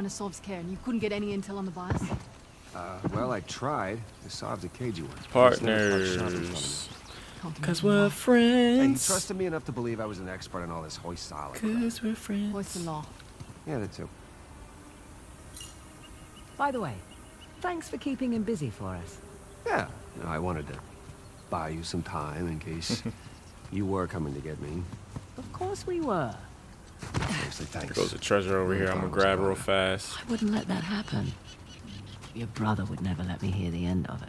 Asov's care, and you couldn't get any intel on the bias? Well, I tried. I solved the cage you were. Partners. Cause we're friends. And he trusted me enough to believe I was an expert on all this Hoysala. Cause we're friends. What's the law? Yeah, that too. By the way, thanks for keeping him busy for us. Yeah, I wanted to buy you some time in case you were coming to get me. Of course we were. Seriously, thanks. There goes a treasure over here. I'm gonna grab real fast. I wouldn't let that happen. Your brother would never let me hear the end of it.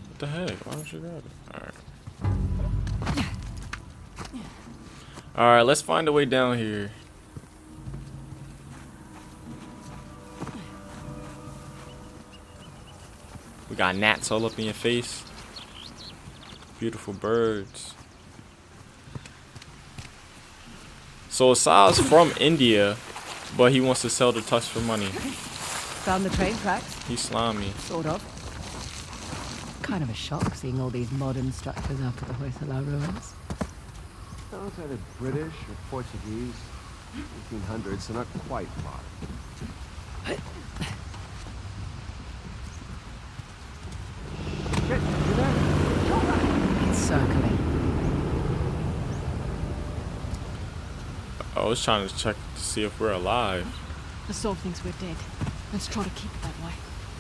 What the heck? Why don't you grab it? Alright. Alright, let's find a way down here. We got gnats all up in your face. Beautiful birds. So Asal's from India, but he wants to sell the tux for money. Found the train tracks? He's slimy. Sort of. Kind of a shock seeing all these modern structures after the Hoysala ruins. Well, it's either British or Portuguese. 1800s, so not quite modern. Shit, you there? It's circling. I was trying to check to see if we're alive. Asov thinks we're dead. Let's try to keep it that way.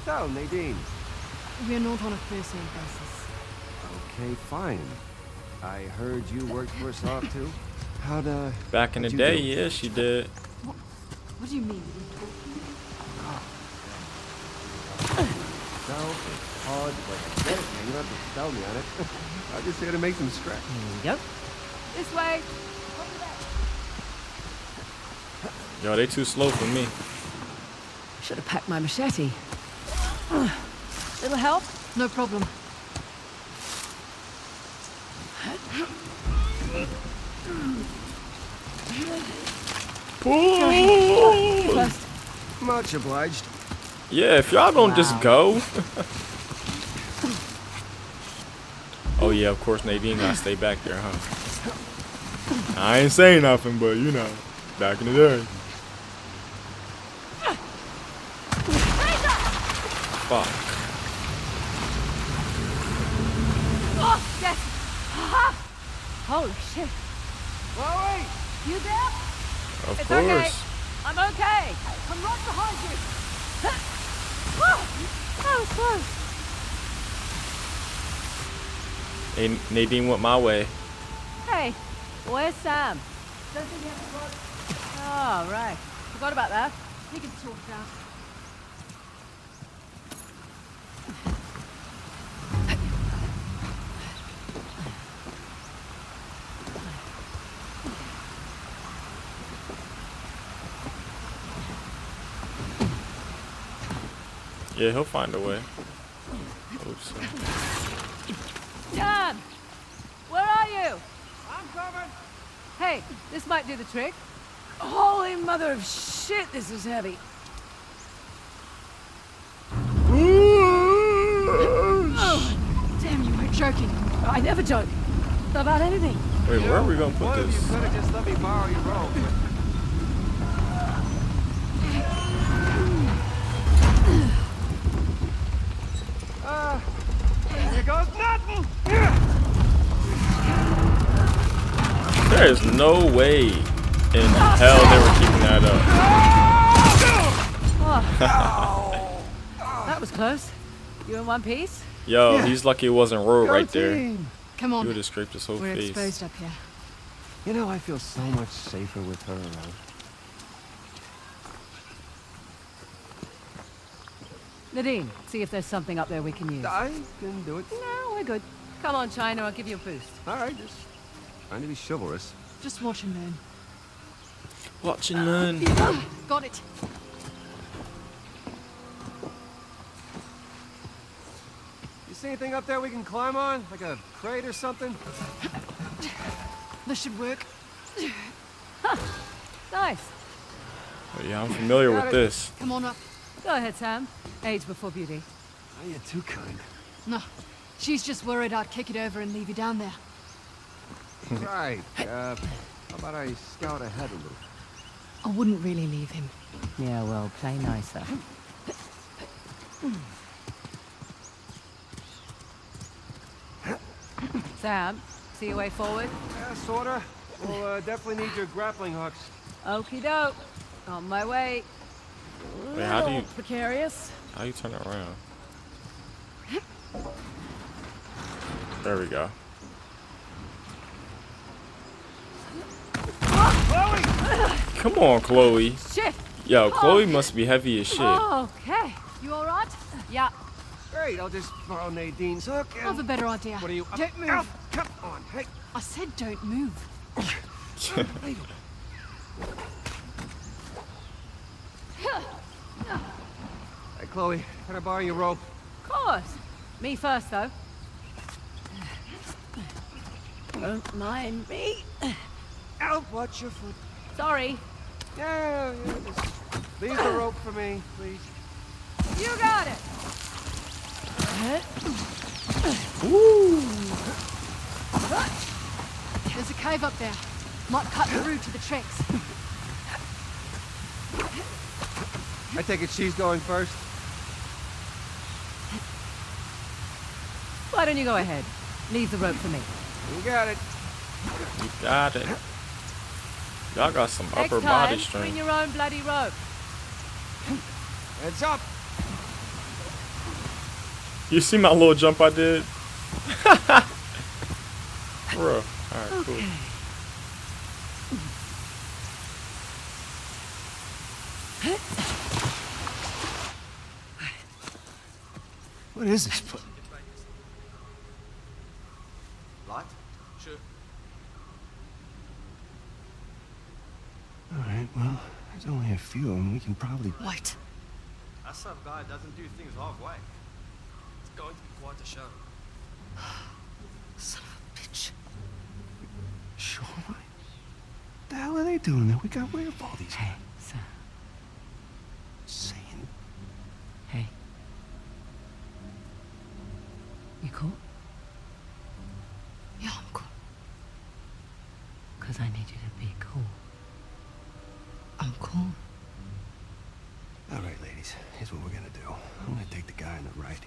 So, Nadine. We're not on a first-name basis. Okay, fine. I heard you worked for Asov too. How'd Back in the how'd you day, do? yeah, she did. What do you mean? So, it's hard, but I get it, man. You don't have to sell me on it. I'm just here to make some scratch. Yep. This way! Yo, they too slow for me. Should have packed my machete. Little help? No problem. Pull! First. Much obliged. Yeah, if y'all don't just go. Oh yeah, of course Nadine gotta stay back there, huh? I ain't saying nothing, but you know, back in the day. Fuck. Oh, yes! Holy shit. Chloe! You there? Of It's course. okay. I'm okay. I'm right behind you. That was close. Hey, Nadine went my way. Hey, where's Sam? Don't think he has to work. Oh, right. Forgot about that. You can talk now. Yeah, he'll find a way. Oops. Sam! Where are you? I'm coming. Hey, this might do the trick. Holy mother of shit, this is heavy. Oh, damn, you weren't joking. I never joke. About anything. Wait, where are we gonna One put of you this? could have just let me borrow your rope. Here goes nothing. There is no way in hell they were keeping that up. That was close. You in one piece? Yo, Yeah. he's lucky it wasn't road Go right there. team. Come He on. would have scraped his whole We're face. exposed up here. You know, I feel so much safer with her around. Nadine, see if there's something up there we can use. I can do it. No, we're good. Come on, China, I'll give you a boost. All right, just trying to be chivalrous. Just watch and learn. Watch and learn. Got it. You see anything up there we can climb on? Like a crate or something? This should work. Nice. Oh, yeah, I'm familiar with this. Come on up. Go ahead, Sam. Age before beauty. Oh, you're too kind. No, she's just worried I'd kick it over and leave you down there. Right. How about I scout ahead a little? I wouldn't really leave him. Yeah, well, play nicer. Sam, see your way forward? Yeah, sorta. We'll definitely need your grappling hooks. Okie doke. On my way. Wait, how do you... Precarious. How you turn it around? There we go. Come on, Chloe. Shit. Yo, Chloe must be heavy as shit. Okay. You all right? Yeah. Great, I'll just borrow Nadine's hook I have a and... better idea. What are you... Don't move. Ow, come on, hey. I said don't move. Hey, Chloe, can I borrow your rope? Of course. Me first, though. Don't mind me. Ow, watch your foot. Sorry. Yeah, just leave the rope for me, please. You got it. There's a cave up there. Might cut through to the tracks. I take it she's going first? Why don't you go ahead? Leave the rope for me. You got it. You got it. Y'all got some Next upper time, body bring strength. your own bloody rope. Heads up. You see my little jump I did? Bro. Alright, cool. What is this place? Light? Sure. All right, well, there's only a few, and we can probably... Wait. That some guy doesn't do things halfway. It's going to be quite a show. Son of a bitch. Sure, what the hell are they doing there? We got rid of all these... Hey, Sam. Saying... Hey. You cool? Yeah, I'm cool. Because I need you to be cool. I'm cool. All right, ladies, here's what we're gonna do. I'm gonna take the guy on the right.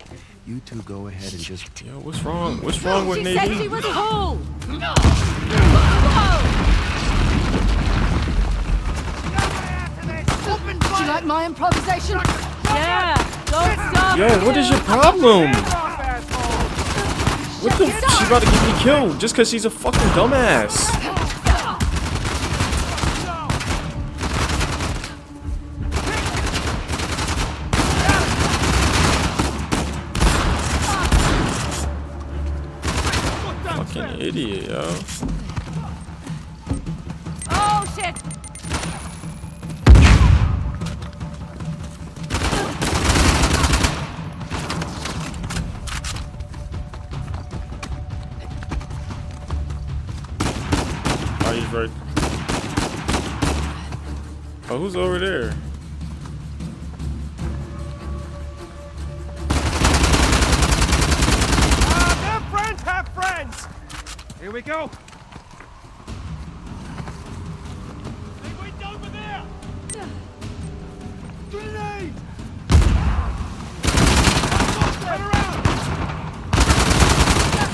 You two go ahead and just... Yo, what's wrong? What's wrong with She said she Nadine? was cool! Did you like my improvisation? Yeah, don't stop. Yo, what is your problem? What the f? She's about to get me killed just because she's a fucking dumbass. Fucking idiot, yo. Oh, shit. Oh, he's right. Oh, who's over there? Have friends, have friends! Here we go. Hey, wait over there! Grenade! Turn around!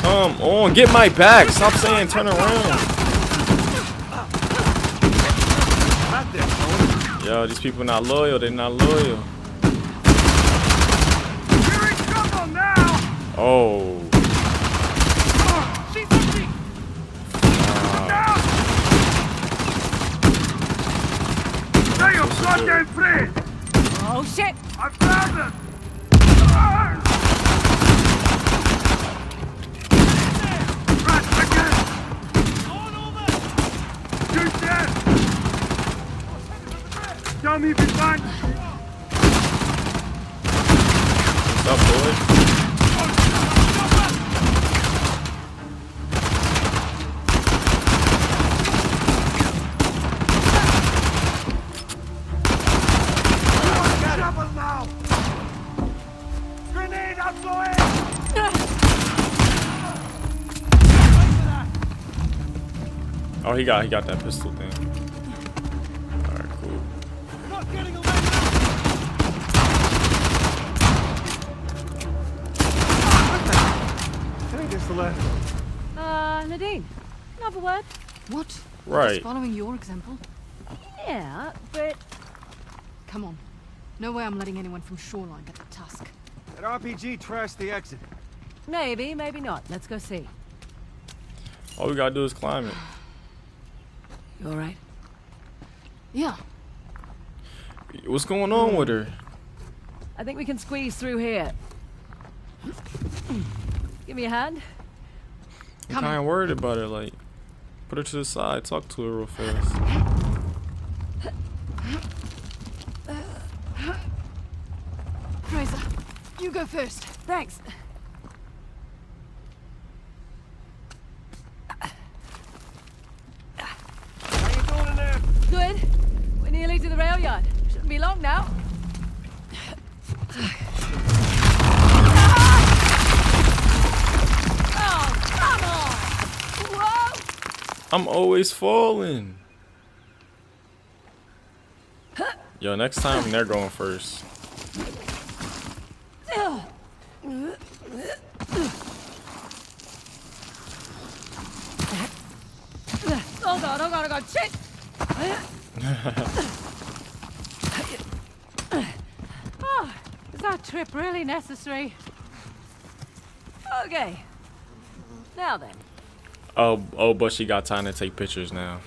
Come on, get my back. Stop saying turn around. Not there, Chloe. Yo, these people not loyal. They're not loyal. Here in trouble now! Oh. She's empty! Now! Stay your goddamn friend! Oh, shit. I found her! Right, again! On over! Shoot that! Tell me if you find... What's up, boy? Trouble now! Grenade outgoing! Oh, he got that pistol thing. Alright, cool. Not getting away! Nadine. Another word. What? Right. Just following your example. Yeah, but Come on. No way I'm letting anyone from Shoreline get the tusk. That RPG trashed the exit. maybe, maybe not. Let's go see. All we gotta do is climb it. You all right? Yeah. What's going on with her? I think we can squeeze through here. Give me a hand. I'm Come kind of on. worried about her. Like, put her to the side. Talk to her real fast. Fraser, you go first. Thanks. How you doing in there? Good. We're nearly to the rail yard. Shouldn't be long now. Oh, come on! Whoa! I'm always falling. Yo, next time they're going first. Oh god, oh god, oh god, shit! Oh, is that trip really necessary? Okay. Now then. Oh, but she got time to take pictures now.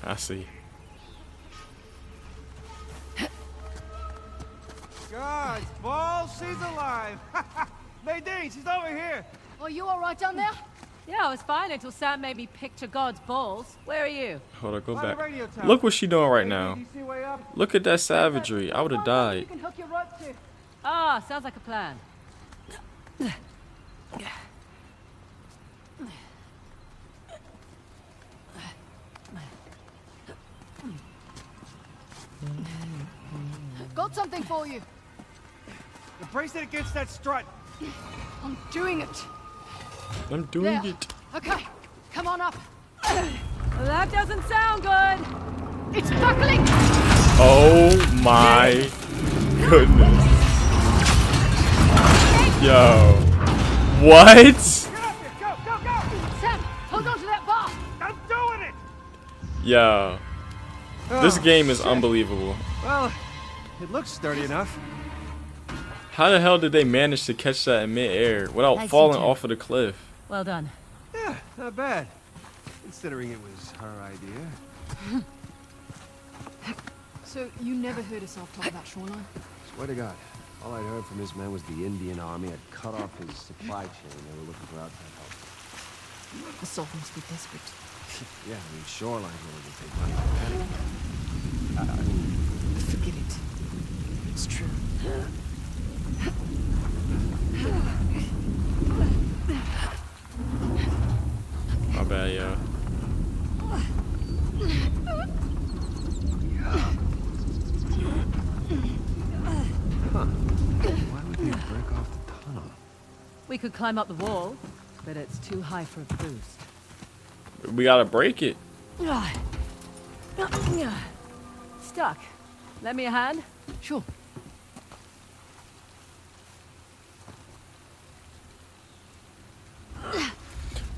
I see. God, balls, she's alive. Nadine, she's over here. Are you all right down there? Yeah, I was fine until Sam made me picture God's balls. Where are you? Hold on, go By the back. radio tower. Look what she doing right now. You see way up? Look at that savagery. I would have You died. can hook your rope to. Ah, sounds like a plan. Got something for you. The bracelet against that strut. I'm doing it. I'm doing There. it. Okay, come on up. Well, that doesn't sound good. It's buckling. Oh my goodness. Yo. What? Get up here, go, go, go. Sam, hold on to that bar. I'm doing it. Yo. This Oh, game is shit. unbelievable. Well, it looks sturdy enough. How the hell did they manage to catch that in midair without Nicely falling done. off of the cliff? Well done. Yeah, not bad. Considering it was her idea. So you never heard yourself talk about Shoreline? Swear to God, all I'd heard from this man was the Indian army had cut off his supply chain. They were looking for outside help. The Salt must be desperate. Yeah, I mean, Shoreline's willing to take money for panic. I mean, Forget it. It's true. My bad, yo. why would they break off the tunnel? We could climb up the wall, but it's too high for a boost. We gotta break it. Stuck. Lend me a hand? Sure.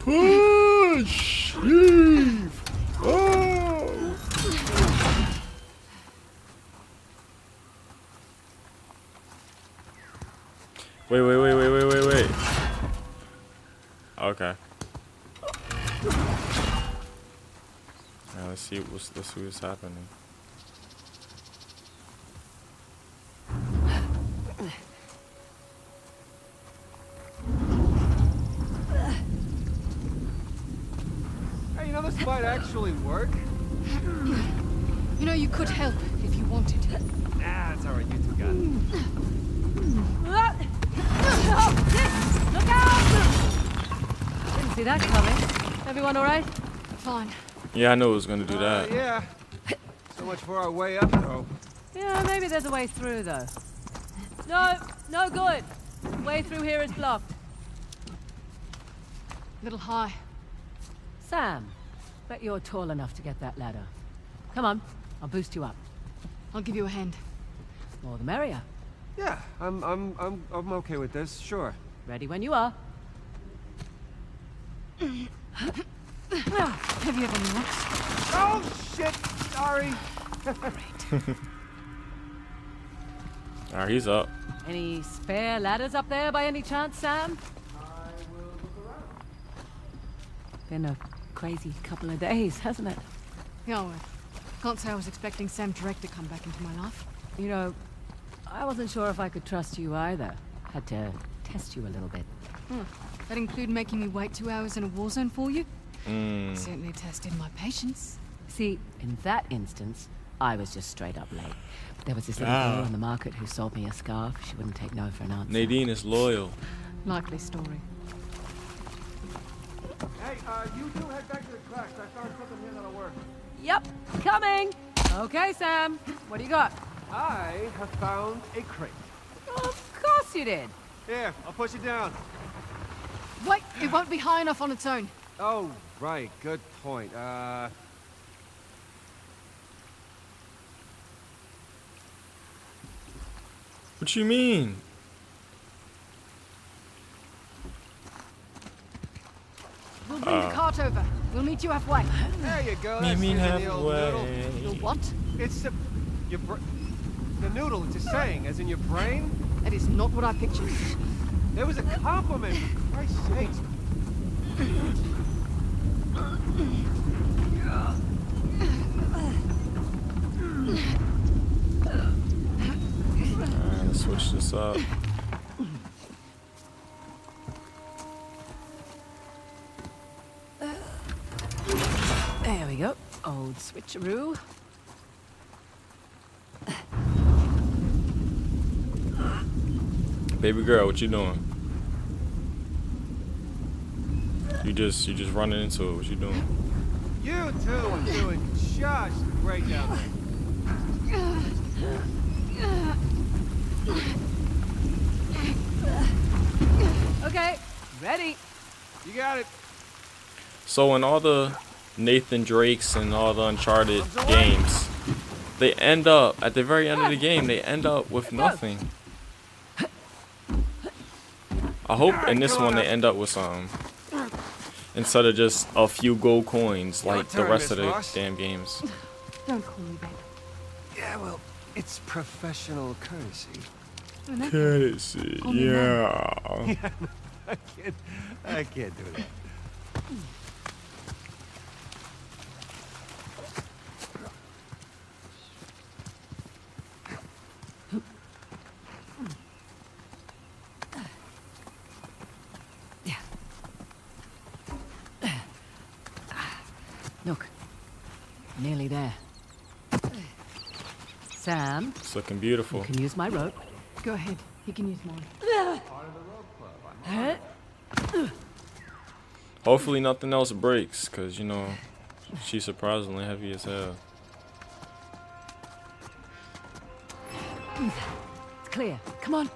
Push! Heave! Oh! Wait. Okay. Now let's see what's happening. Hey, you know, this might actually work. You know, you could help if you wanted. Nah, it's alright, you two got it. Look out! Didn't see that coming. Everyone all right? Fine. Yeah, I knew it was gonna do that. Yeah. So much for our way up, though. Yeah, maybe there's a way through, though. No good. Way through here is blocked. Little high. Sam, bet you're tall enough to get that ladder. Come on, I'll boost you up. I'll give you a hand. More the merrier. Yeah, I'm okay with this, sure. Ready when you are. Heavier than the rocks. Oh, shit! Sorry. Alright, he's up. Any spare ladders up there by any chance, Sam? Been a crazy couple of days, hasn't it? Yeah, well, can't say I was expecting Sam Direct to come back into my life. You know, I wasn't sure if I could trust you either. Had to test you a little bit. That include making me wait 2 hours in a war zone for you? Mm. Certainly tested my patience. See, in that instance, I was just straight up late. There was this little girl on the market who sold me a scarf. She wouldn't take no for an answer. Nadine is loyal. Likely story. Hey, you two head back to the tracks. I found something here that'll work. Yep, coming. Okay, Sam. What do you got? I have found a crate. Of course you did. Here, I'll push it down. Wait, it won't be high enough on its own. Oh, right. Good point. What you mean? We'll bring the cart over. We'll meet you halfway. There you go. Meet That's me using the old noodle. halfway. You'll what? It's the noodle. It's a saying, as in your brain. That is not what I pictured. There was a compliment. For Christ's sakes. Alright, let's switch this up. There we go. Old switcheroo. Baby girl, what you doing? You just running into it. What you doing? You two are doing just great down there. Okay, ready. You got it. So in all the Nathan Drakes and all the Uncharted games, they end up at the very end of the game. They end up with nothing. I hope in this one they end up with something instead of just a few gold coins like the rest of the damn games. Don't call me babe. Yeah, well, it's professional courtesy. Courtesy, Call me yeah. I can't do that. Look, nearly there. Sam, It's looking beautiful. you can use my rope. Go ahead. You can use mine. Hopefully nothing else breaks, cause you know she's surprisingly heavy as hell. It's clear. Come on.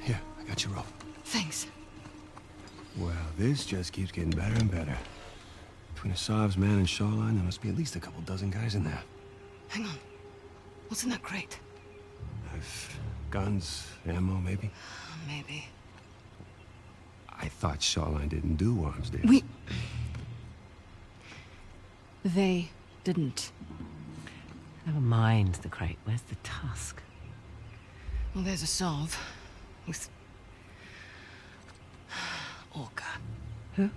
Here, I got your rope. Thanks. Well, this just keeps getting better and better. Between Asav's man and Shoreline, there must be at least a couple dozen guys in there. Hang on. What's in that crate? I've guns, ammo, maybe. Maybe. I thought Shoreline didn't do arms deals. They didn't. Never mind the crate. Where's the tusk? Well, there's a salve. With... Orca. Who?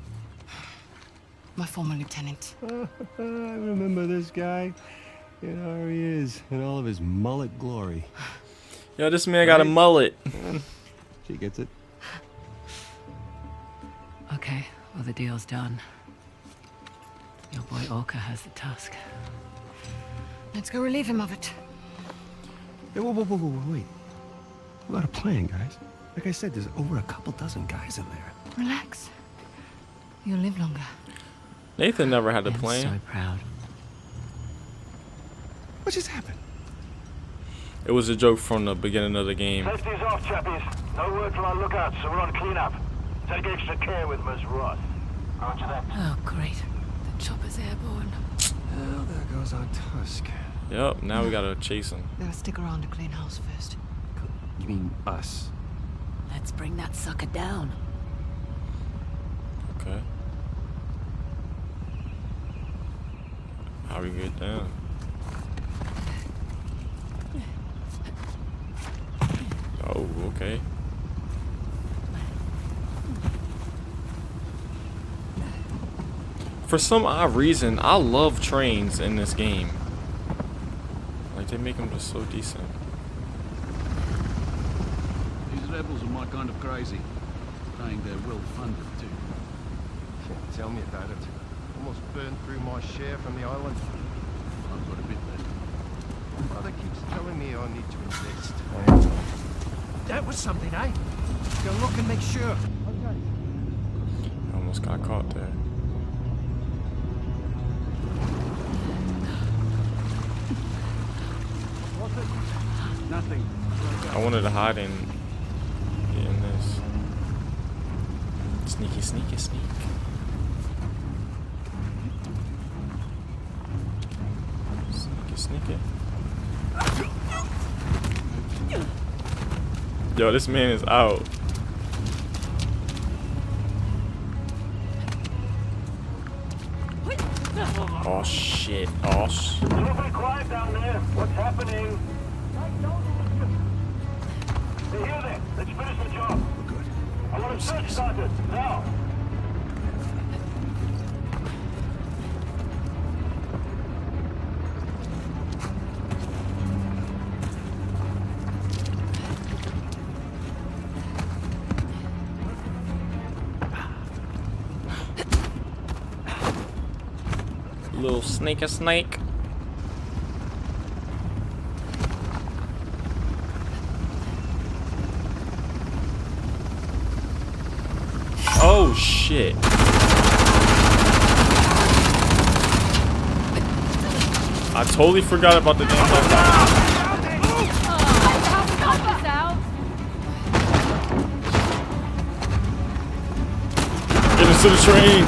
My former lieutenant. I remember this guy. You know where he is, in all of his mullet glory. Yo, this man got a mullet. She gets it. Okay, well the deal's done. Your boy Orca has the tusk. Let's go relieve him of it. Hey, whoa, wait. We got a plan, guys. Like I said, there's over a couple dozen guys in there. Relax. You'll live longer. Nathan never had a I'm plan. so proud. What just happened? It was a joke from the beginning of the game. Safety's off, chappies. No word from our lookouts, so we're on cleanup. Take extra care with Ms. Ross. Roger that. Oh, great. The chopper's airborne. Well, there goes our tusk. Yep, now we gotta chase him. They'll stick around to clean house first. You mean us? Let's bring that sucker down. Okay. How we get down? Oh, okay. For some odd reason, I love trains in this game. Like, they make them just so decent. These rebels are my kind of crazy. Saying they're well funded too. Yeah, tell me about it. Almost burned through my share from the island. I've got a bit left. My brother keeps telling me I need to invest. That was something, eh? Go look and make sure. I almost got caught there. Nothing. I wanted to hide in this. Sneaky, sneaky, sneak. Sneaky, sneaky. Yo, this man is out. Oh shit. Oh shit. It's awfully quiet down there. What's happening? They hear them. Let's finish the job. Good. I want a search started. Now. Little snake a snake. Oh shit. I totally forgot about the damn Get into the train.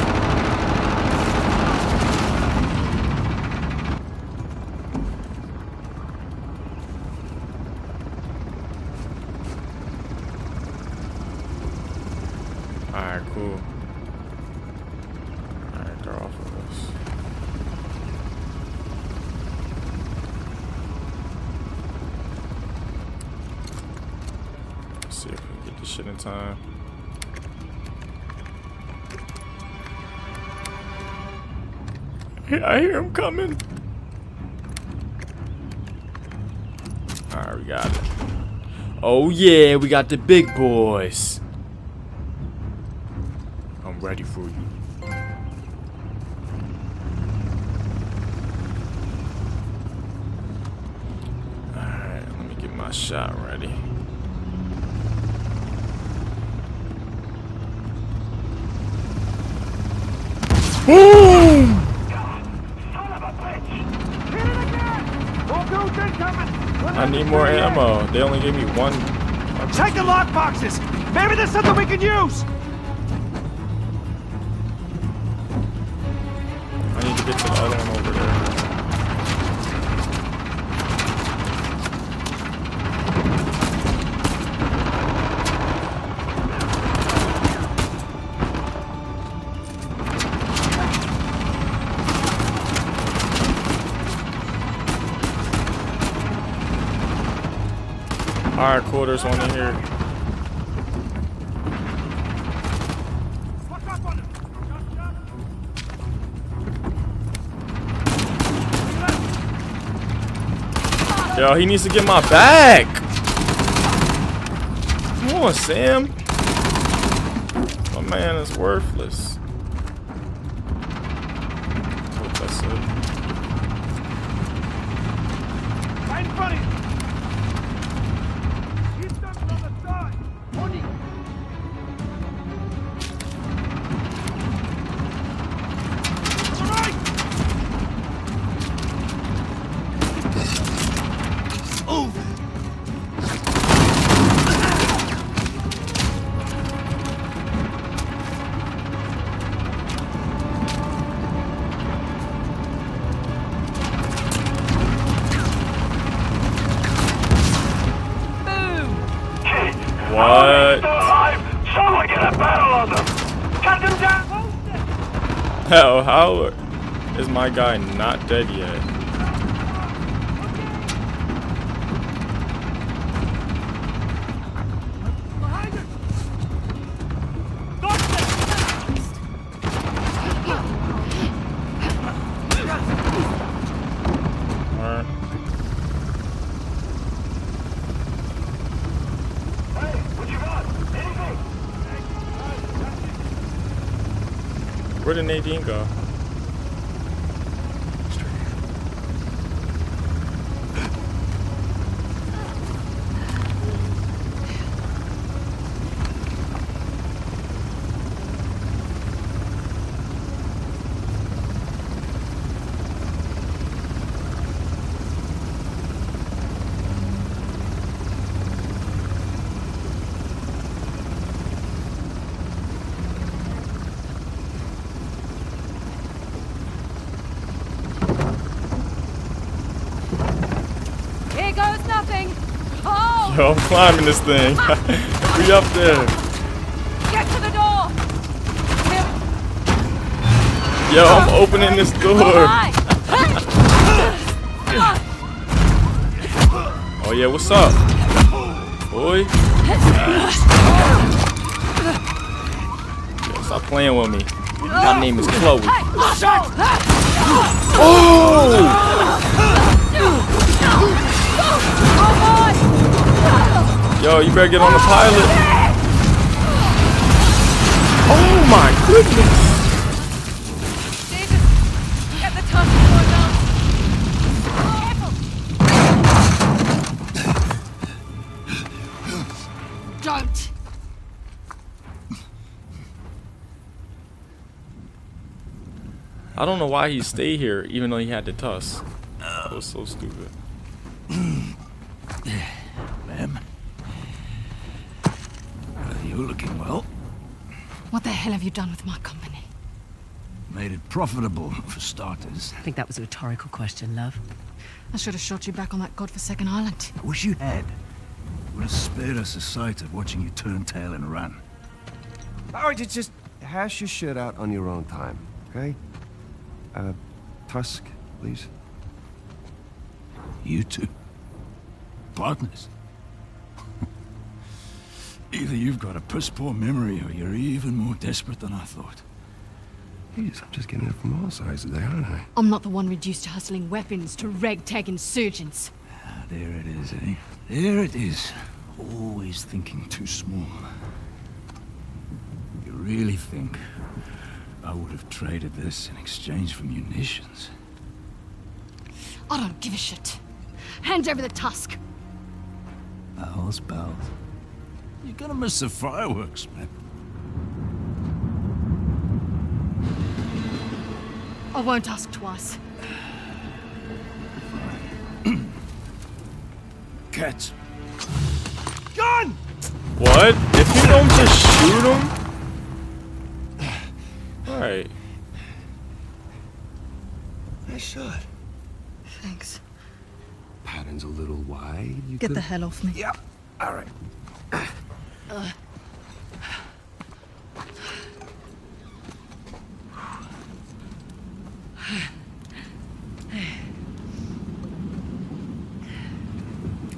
Alright, cool. Alright, they're off of us. Let's see if we can get this shit in time. I hear him coming. Alright, we got it. Oh yeah, we got the big boys. I'm ready for you. Alright, let me get my shot ready. Boom! I need more ammo. They only gave me one. Check the lock boxes. Maybe there's something we can use. I need to get to the other one over there. Alright, cool, there's one in here. Yo, he needs to get my back. Come on, Sam. My man is worthless. Hope that's it. Right in front of you. Keep them on the side. Morning. To the right. Move. What? on them! Cut them down! Hell, how is my guy not dead yet? Alright. Hey, what you got? Anything? Where did Nadine go? Here goes nothing. Oh, Yo, I'm climbing this thing. We up there. get to the door. Yo, I'm opening this door. Oh yeah, what's up? Boy. Yo, stop playing with me. My name is Chloe. Yo, you better get on the pilot. Oh my goodness. Get the tusk before it melts. Don't. I don't know why he stayed here, even though he had the tusk. That was so stupid. Ma'am? You're looking well. What the hell have you done with my company? Made it profitable, for starters. I think that was a rhetorical question, love. I should have shot you back on that godforsaken island. I wish you had. Would have spared us the sight of watching you turn tail and run. Alright, just hash your shit out on your own time, okay? Tusk, please. You two. Partners. Either you've got a piss-poor memory or you're even more desperate than I thought. Jeez, I'm just getting it from all sides today, aren't I? I'm not the one reduced to hustling weapons to ragtag insurgents. Ah, there it is, eh? There it is. Always thinking too small. You really think I would have traded this in exchange for munitions? I don't give a shit. Hand over the tusk. Pals, pals. You're gonna miss the fireworks, man. I won't ask twice. Cats. Gun! What? If you don't just shoot him? Alright. I should. Thanks. Pattern's a little wide. You Get could... the hell off me. Yep. All right.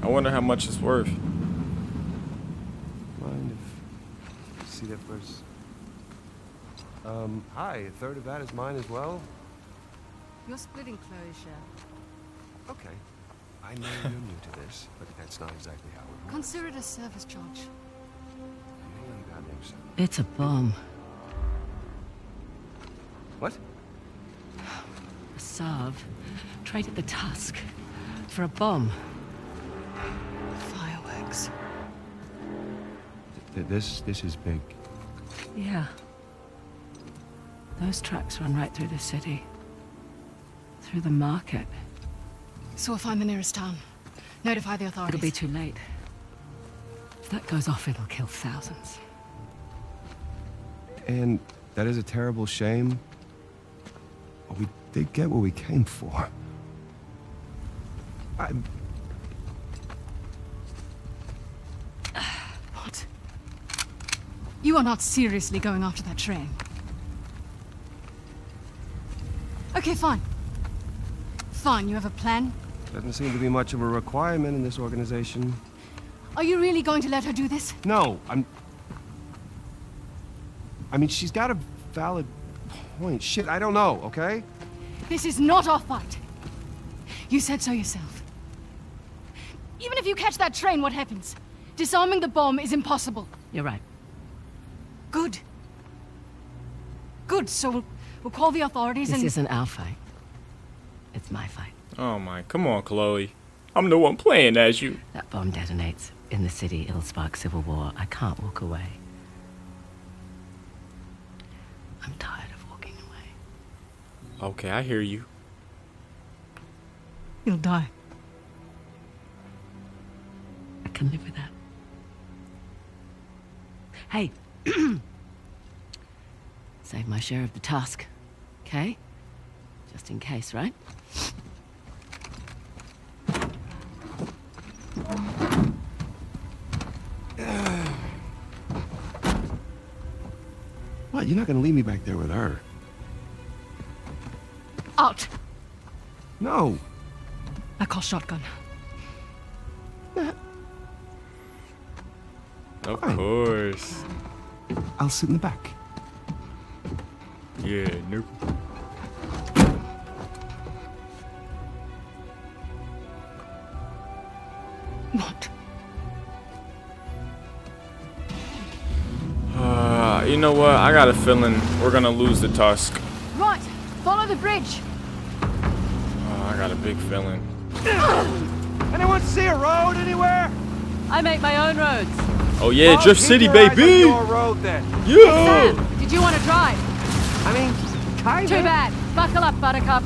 I wonder how much it's worth. Mind if see that first? Hi. A third of that is mine as well. You're splitting closure. Okay. I know you're new to this, but that's not exactly how it works. Consider it a service charge. You goddamn son. It's a bomb. What? Sav traded the tusk for a bomb. Fireworks. This is big. Yeah. Those tracks run right through the city. Through the market. So we'll find the nearest town. Notify the authorities. It'll be too late. If that goes off, it'll kill thousands. And that is a terrible shame. But we did get what we came for. What? You are not seriously going after that train. Okay, fine. Fine, you have a plan? Doesn't seem to be much of a requirement in this organization. Are you really going to let her do this? No, I mean, she's got a valid point. Shit, I don't know, okay? This is not our fight. You said so yourself. Even if you catch that train, what happens? Disarming the bomb is impossible. You're right. Good. Good, so we'll call the authorities This and... isn't our fight. It's my fight. Oh my, come on, Chloe. I'm the one playing as you. That bomb detonates in the city. It'll spark civil war. I can't walk away. I'm tired of walking away. Okay, I hear you. You'll die. I can live with that. Hey. Save my share of the tusk. Okay? Just in case, right? What, you're not gonna leave me back there with her? Out! No. I call shotgun. Of Fine. course. I'll sit in the back. Yeah, nope. What? You know what? I got a feeling we're gonna lose the tusk. Right! Follow the bridge! I got a big feeling. Anyone see a road anywhere? I make my own roads. Oh yeah, Well, Drift keep City, your eyes on baby! your road then. Yeah! Sam, did you want to drive? I mean, kinda. Too bad. Buckle up, Buttercup.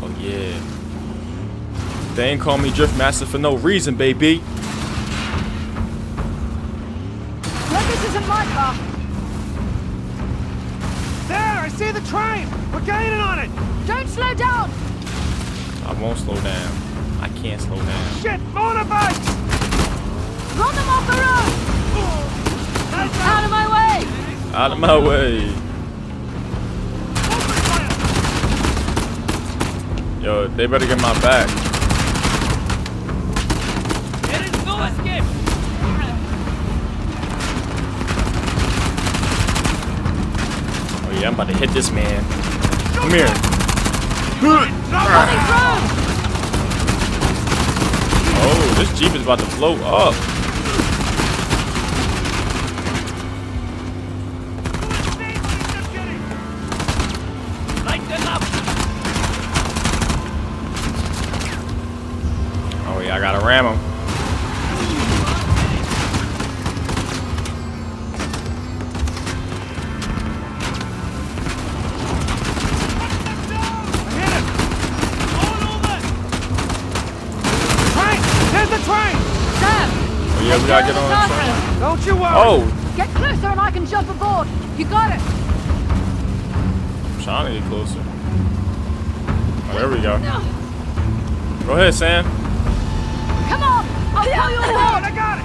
Oh yeah. They ain't call me Drift Master for no reason, baby. Well, this isn't my car. There, I see the train. We're gaining on it. Don't slow down! I won't slow down. I can't slow down. Shit, motorbike! Run them off the road! Out of my way! Out of my way. Yo, they better get my back. Oh yeah, I'm about to hit this man. Come here. Oh, this Jeep is about to blow up. Oh yeah, I gotta ram him. Oh yeah, we gotta get on the train. Don't you worry. Oh, Get closer and I can jump aboard. You got it. I'm trying to get closer. Oh, there we go. Go ahead, Sam. Come on. I'll pull you aboard. I got it.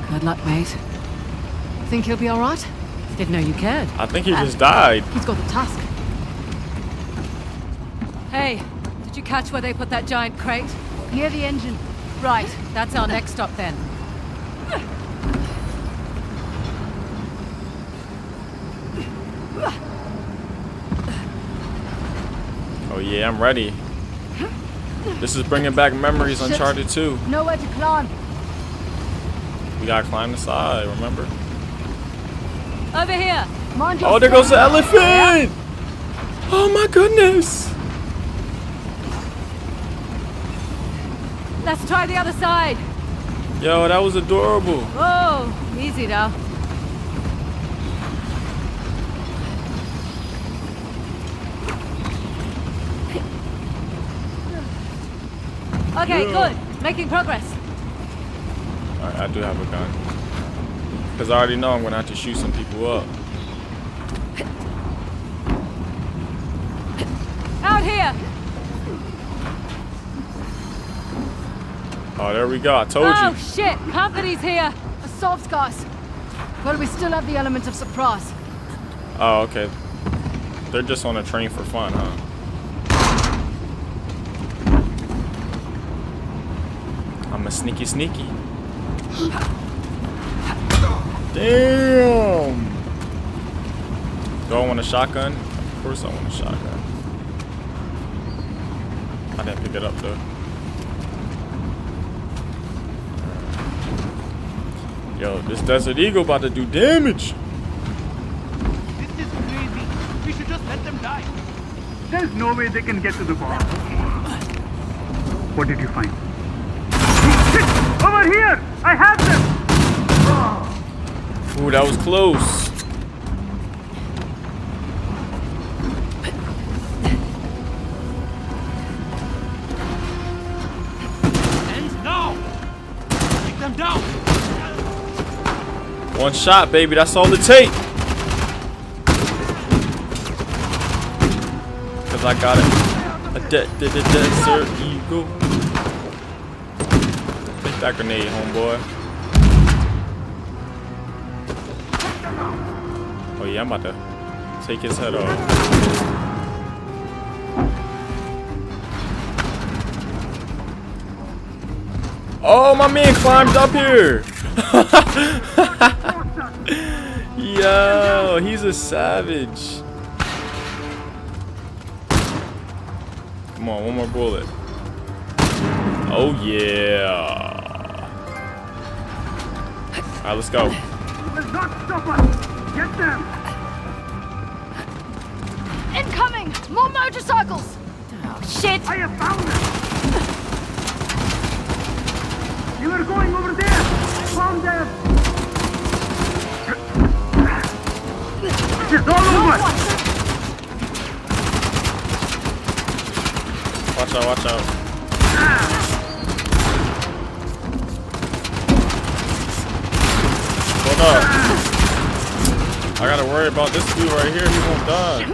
Good luck, mate. Think he'll be all right? Didn't know you cared. I think he just died. He's got the tusk. Hey, did you catch where they put that giant crate? Near the engine. Right, that's our next stop then. Oh yeah, I'm ready. This is bringing back memories. Shit. Uncharted 2. Nowhere to climb. We gotta climb the side, remember? Over here. Mind your Oh, there goes the step. elephant! Oh my goodness! Let's try the other side. Yo, that was adorable. Whoa, easy now. Okay, Yeah. good. Making progress. Alright, I do have a gun. Because I already know I'm gonna have to shoot some people up. Out here. Oh, there we go. I told Oh you. shit! Company's here. Assaults, guys. Well, we still have the element of surprise. Oh, okay. They're just on a train for fun, huh? I'm a sneaky. Damn! Do I want a shotgun? Of course I want a shotgun. I didn't pick it up though. Yo, this Desert Eagle about to do damage. This is crazy. We should just let them die. There's no way they can get to the bomb. What did you find? Shit! Over here! I have them! Ooh, that was close. And now! Take them down! One shot, baby. That's all it takes. Cause I got it. A Desert Eagle. Take that grenade, homeboy. Oh yeah, I'm about to take his head off. Oh, my man climbed up here. Yo, he's a savage. Come on, one more bullet. Oh yeah. Alright, let's go. Will not stop us! Get them! Incoming! More motorcycles! Oh shit! I have found them! They were going over there! Found them! It's all over! Watch out, watch out. Hold up. I gotta worry about this dude right here. He won't die.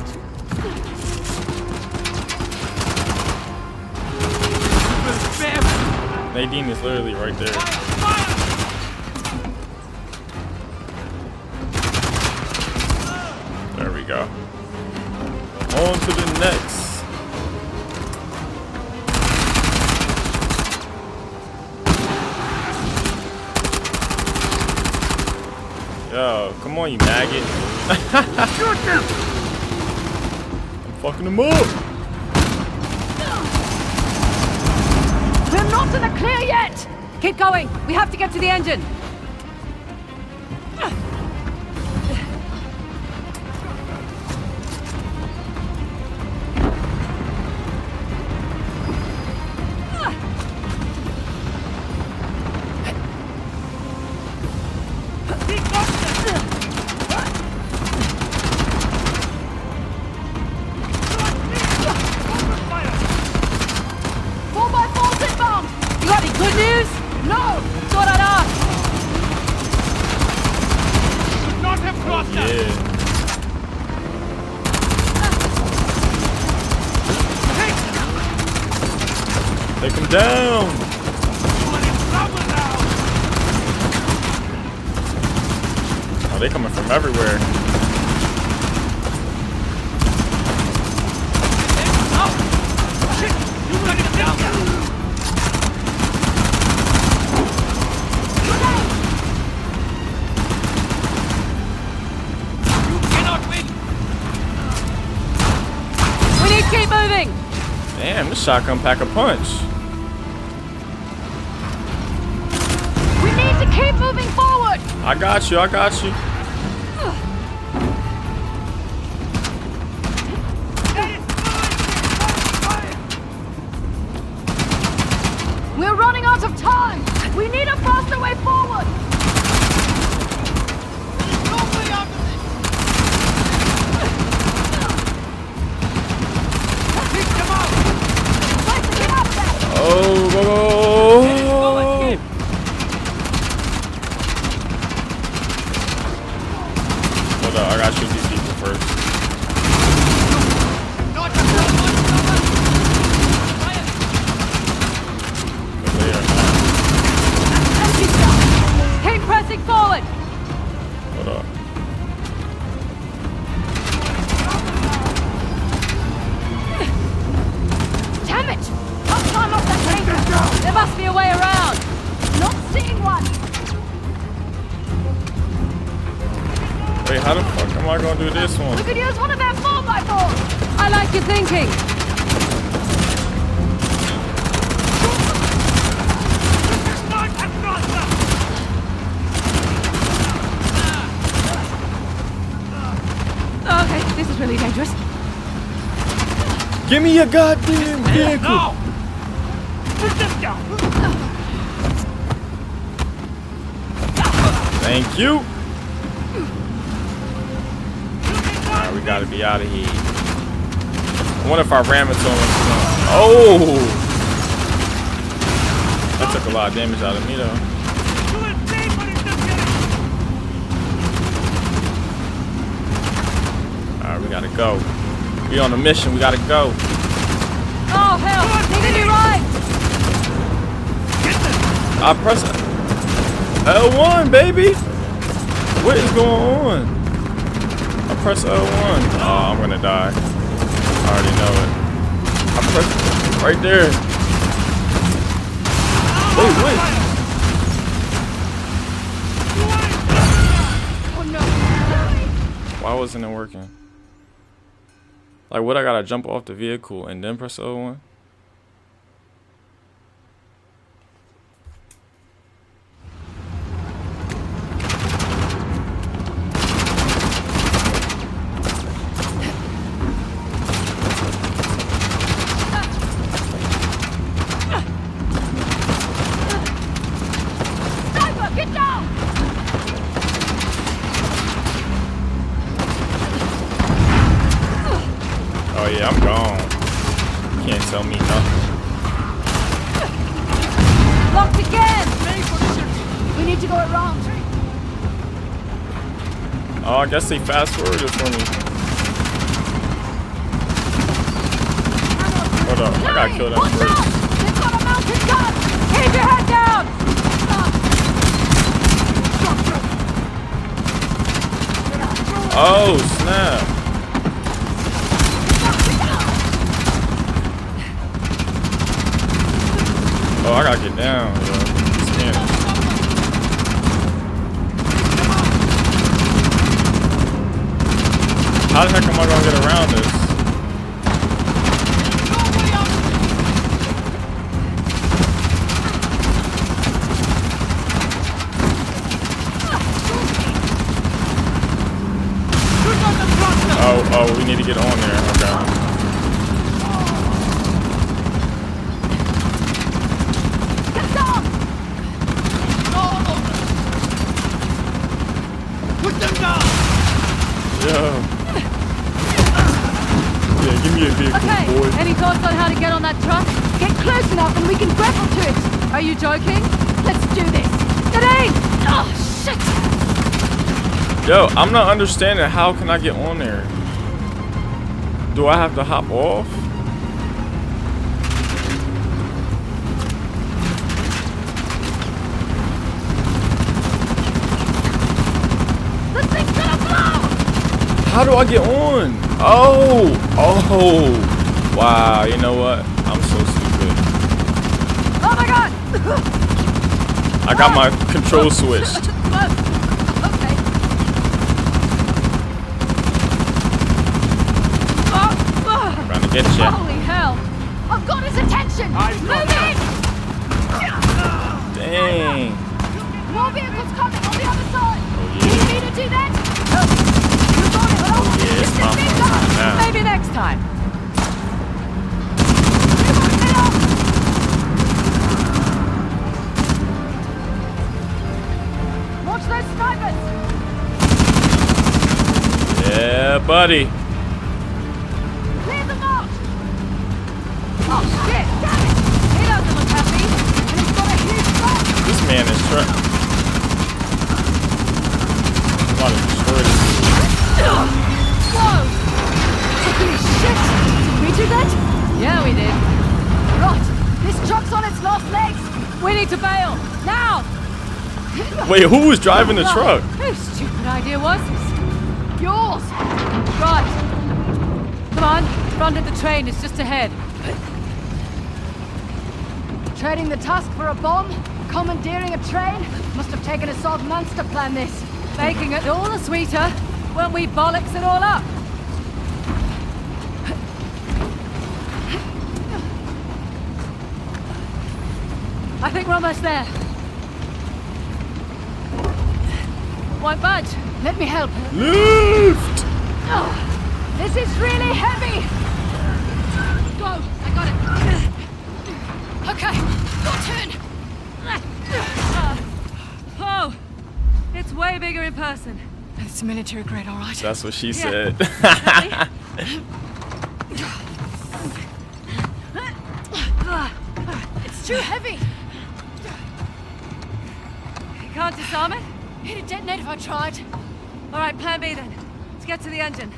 Nadine is literally right there. There we go. On to the next. Yo, come on, you maggot. Shoot them! I'm fucking him up. We're not in the clear yet! Keep going. We have to get to the engine. Good news? No! Thought I'd ask. Should not have crossed us! Yeah. Take him down. You are in trouble now! Oh, they coming from everywhere. Shit! You got it down! Keep moving! Damn, this shotgun pack a punch. We need to keep moving forward! I got you, I got you. We're running out of time! We need a faster way forward! No way out of this! Oh, go, go. Hold up, I gotta shoot these people first. But they are not. Hold up. Damn it! I'll climb off that train. There must be a way around. Not seeing one. Wait, how the fuck am I gonna do this one? We could use one of their 4x4s. I like your thinking. Okay, this is really dangerous. Give me your goddamn vehicle! Thank you! Alright, we gotta be out of here. I wonder if I ram into him. Oh! That took a lot of damage out of me though. Alright, we gotta go. We on a mission, we gotta go. Oh, hell. Need a new ride. I press L1, baby! What is going on? I press L1. Oh, I'm gonna die. I already know it. I press right there. Wait. Oh no. Why wasn't it working? Like, what, I gotta jump off the vehicle and then press L1? Sniper, get down! Oh yeah, I'm gone. You can't tell me nothing. Locked again. We need to go around. Oh, I guess they fast forwarded for me. Hold up, I gotta kill them Watch first. out! They've got a mounted gun! Keep your head down. Oh, snap. Oh, I gotta get down. How the heck am I gonna get around this? Oh, we need to get on there. Okay. Get down! Put them down! Yeah. Yeah, give me a vehicle, Okay, boy. any thoughts on how to get on that truck? Get close enough and we can grapple to it! Are you joking? Let's do this! Get in! Oh, shit! Yo, I'm not understanding. How can I get on there? Do I have to hop off? The thing's gonna blow! How do I get on? Oh! Wow, you know what? I'm so stupid. Oh my god! I got my control switched. Okay. I'm trying to get you. Holy hell! I've got his attention! Move in! Dang. More vehicles coming on the other side! Oh, Do you yeah. need to do that? You got it, but I want Yeah, to it's get my this thing fault done! now. Maybe next time. Watch those snipers! Yeah, buddy. Clear them out! Oh shit! Damn it! He doesn't look happy. And he's got a huge gun! This man is trapped. I'm about to destroy this. Whoa! Holy shit! Did we do that? Yeah, we did. Right! This truck's on its last legs! We need to bail. Now! Wait, who was driving the truck? Who's stupid idea was this? Yours! Right. Come on, front of the train is just ahead. Trading the tusk for a bomb? Commandeering a train? Must have taken us odd months to plan this. Making it all the sweeter when we bollocks it all up. I think we're almost there. Won't budge. Let me help. Lift! Oh, this is really heavy! Go! I got it. Okay, your turn. Oh, it's way bigger in person. It's military grade, all right. That's what she said. It's too heavy. You can't disarm it? It'd detonate if I tried. All right, plan B then. Let's get to the engine.